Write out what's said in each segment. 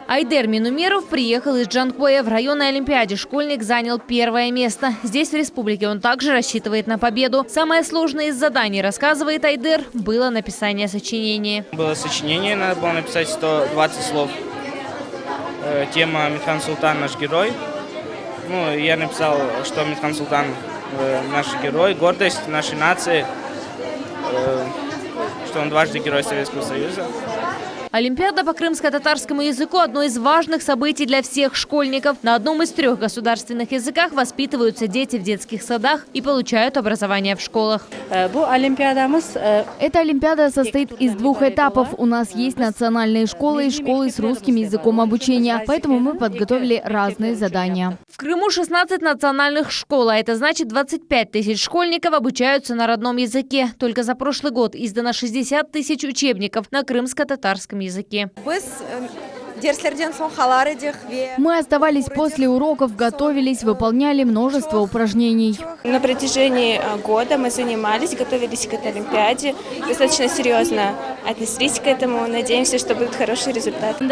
Айдер Минумеров приехал из Джанкоя. В районной олимпиаде школьник занял первое место. Здесь, в республике, он также рассчитывает на победу. Самое сложное из заданий, рассказывает Айдер, было написание сочинения. Было сочинение, надо было написать 120 слов. Тема «Митхан Султан – наш герой». Я написал, что Митхан Султан – наш герой, гордость нашей нации, что он дважды герой Советского Союза. Олимпиада по крымско-татарскому языку – одно из важных событий для всех школьников. На одном из 3 государственных языках воспитываются дети в детских садах и получают образование в школах. Эта олимпиада состоит из 2 этапов. У нас есть национальные школы и школы с русским языком обучения. Поэтому мы подготовили разные задания. В Крыму 16 национальных школ, а это значит 25 тысяч школьников обучаются на родном языке. Только за прошлый год издано 60 тысяч учебников на крымско-татарском языке. Мы оставались после уроков, готовились, выполняли множество упражнений. На протяжении года мы занимались, готовились к этой олимпиаде. Достаточно серьезно отнеслись к этому. Надеемся, что будут хорошие результаты.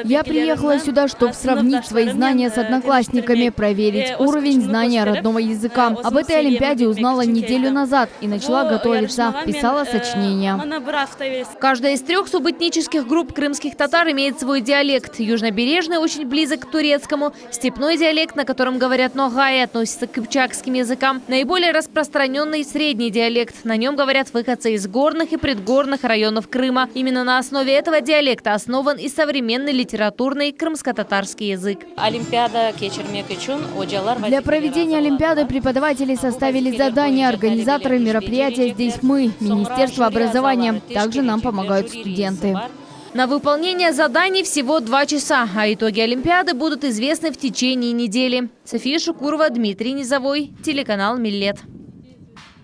Я приехала сюда, чтобы сравнить свои знания с одноклассниками, проверить уровень знания родного языка. Об этой олимпиаде узнала неделю назад и начала готовиться. Писала сочинения. Каждая из 3 субэтнических групп крымских татар имеет свой диалект. Южнобережный очень близок к турецкому. Степной диалект, на котором говорят ногай, относится к кыпчакским языкам. Наиболее распространенный средний диалект. На нем говорят выходцы из горных и предгорных районов Крыма. Именно на основе этого диалекта основан и современный литературный крымско-татарский язык. Для проведения олимпиады преподаватели составили задания. Организаторы мероприятия здесь мы, Министерство образования. Также нам помогают студенты. На выполнение заданий всего 2 часа, а итоги олимпиады будут известны в течение недели. София Шукурова, Дмитрий Низовой, телеканал Миллет.